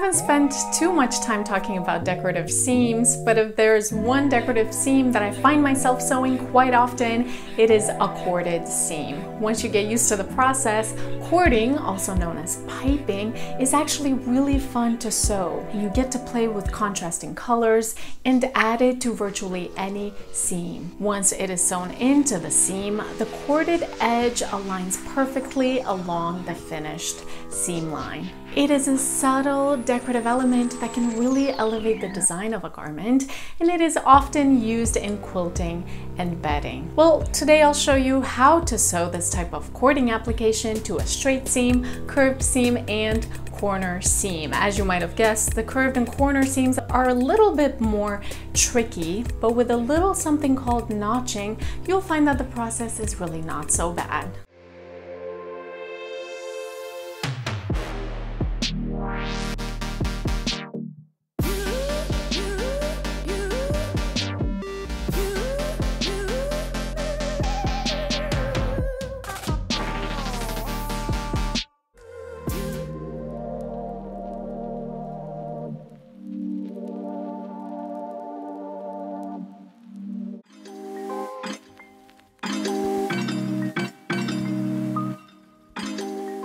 haven't spent too much time talking about decorative seams, but if there's one decorative seam that I find myself sewing quite often, it is a corded seam. Once you get used to the process, cording, also known as piping, is actually really fun to sew. You get to play with contrasting colors and add it to virtually any seam. Once it is sewn into the seam, the corded edge aligns perfectly along the finished seam line. It is a subtle decorative element that can really elevate the design of a garment, and it is often used in quilting and bedding. Well, today I'll show you how to sew this type of cording application to a straight seam, curved seam, and corner seam. As you might have guessed, the curved and corner seams are a little bit more tricky, but with a little something called notching, you'll find that the process is really not so bad.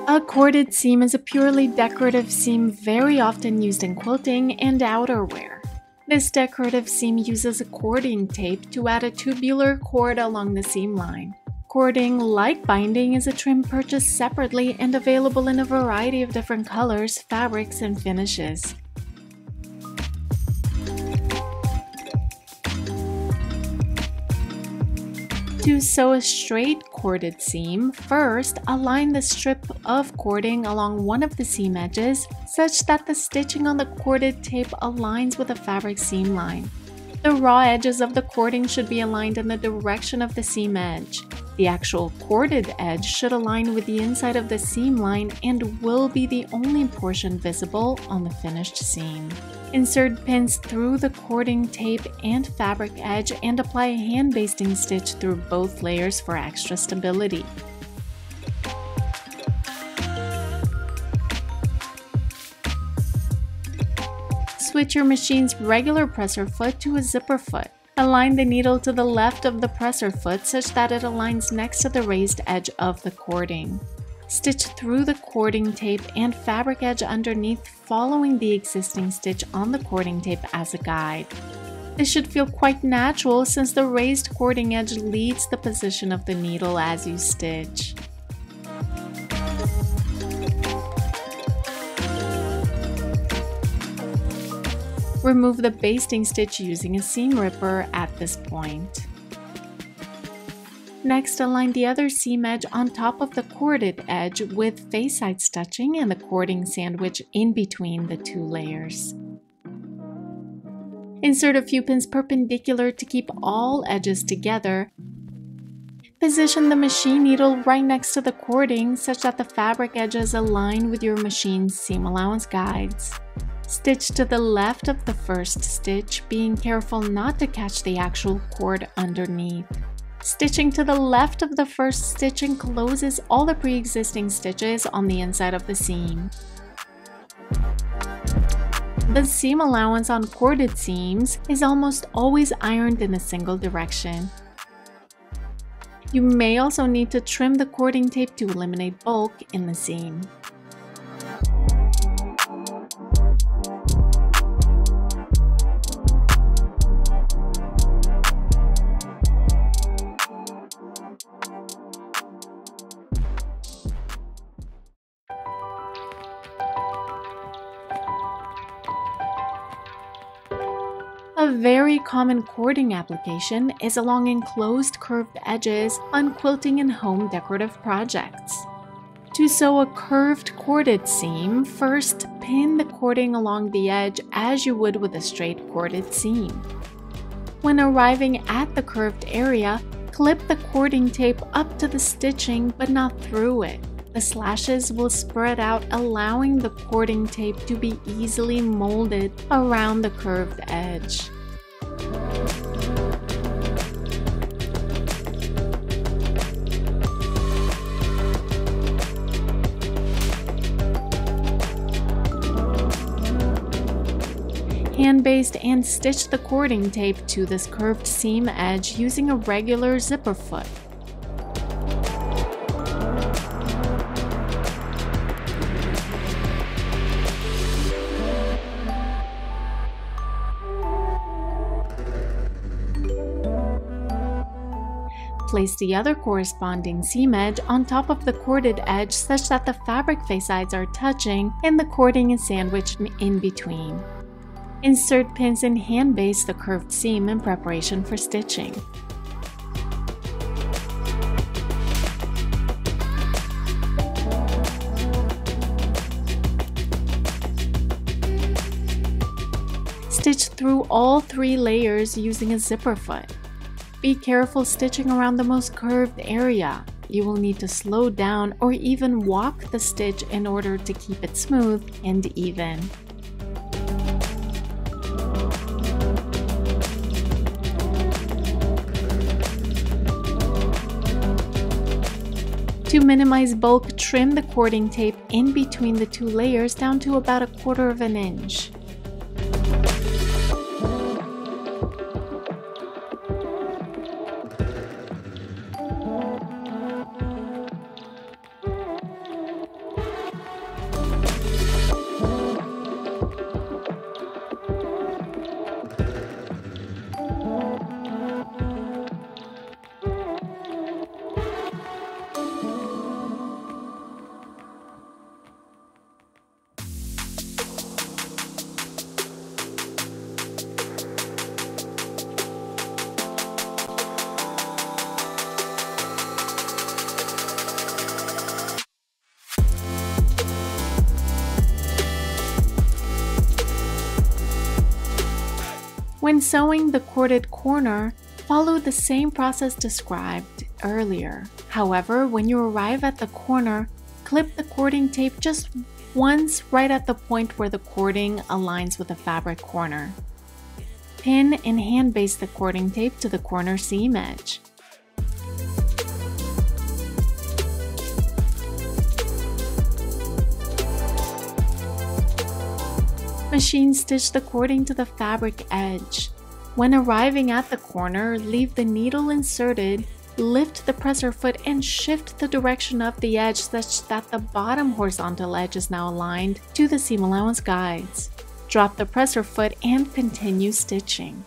A corded seam is a purely decorative seam very often used in quilting and outerwear. This decorative seam uses a cording tape to add a tubular cord along the seam line. Cording, like binding, is a trim purchased separately and available in a variety of different colors, fabrics, and finishes. To sew a straight corded seam, first align the strip of cording along one of the seam edges such that the stitching on the corded tape aligns with the fabric seam line. The raw edges of the cording should be aligned in the direction of the seam edge. The actual corded edge should align with the inside of the seam line and will be the only portion visible on the finished seam. Insert pins through the cording tape and fabric edge and apply a hand basting stitch through both layers for extra stability. Switch your machine's regular presser foot to a zipper foot. Align the needle to the left of the presser foot such that it aligns next to the raised edge of the cording. Stitch through the cording tape and fabric edge underneath, following the existing stitch on the cording tape as a guide. This should feel quite natural since the raised cording edge leads the position of the needle as you stitch. Remove the basting stitch using a seam ripper at this point. Next, align the other seam edge on top of the corded edge with face-side stitching and the cording sandwich in between the two layers. Insert a few pins perpendicular to keep all edges together. Position the machine needle right next to the cording such that the fabric edges align with your machine's seam allowance guides. Stitch to the left of the first stitch, being careful not to catch the actual cord underneath. Stitching to the left of the first stitch encloses all the pre-existing stitches on the inside of the seam. The seam allowance on corded seams is almost always ironed in a single direction. You may also need to trim the cording tape to eliminate bulk in the seam. A very common cording application is along enclosed curved edges on quilting and home decorative projects. To sew a curved corded seam, first pin the cording along the edge as you would with a straight corded seam. When arriving at the curved area, clip the cording tape up to the stitching but not through it. The slashes will spread out, allowing the cording tape to be easily molded around the curved edge. Hand baste and stitch the cording tape to this curved seam edge using a regular zipper foot. Place the other corresponding seam edge on top of the corded edge such that the fabric face sides are touching and the cording is sandwiched in between. Insert pins and hand baste the curved seam in preparation for stitching. Stitch through all 3 layers using a zipper foot. Be careful stitching around the most curved area. You will need to slow down or even walk the stitch in order to keep it smooth and even. To minimize bulk, trim the cording tape in between the 2 layers down to about 1/4 inch. When sewing the corded corner, follow the same process described earlier. However, when you arrive at the corner, clip the cording tape just once right at the point where the cording aligns with the fabric corner. Pin and hand baste the cording tape to the corner seam edge. Machine stitch the cording to the fabric edge. When arriving at the corner, leave the needle inserted, lift the presser foot and shift the direction of the edge such that the bottom horizontal edge is now aligned to the seam allowance guides. Drop the presser foot and continue stitching.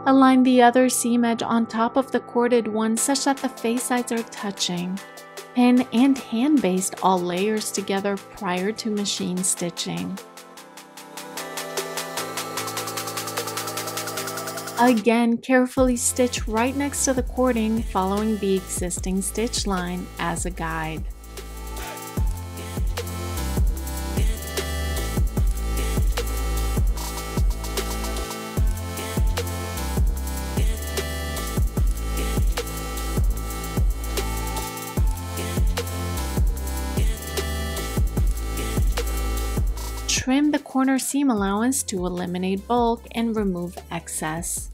Align the other seam edge on top of the corded one such that the face sides are touching. Pin and hand baste all layers together prior to machine stitching. Again, carefully stitch right next to the cording following the existing stitch line as a guide. Trim the corner seam allowance to eliminate bulk and remove excess.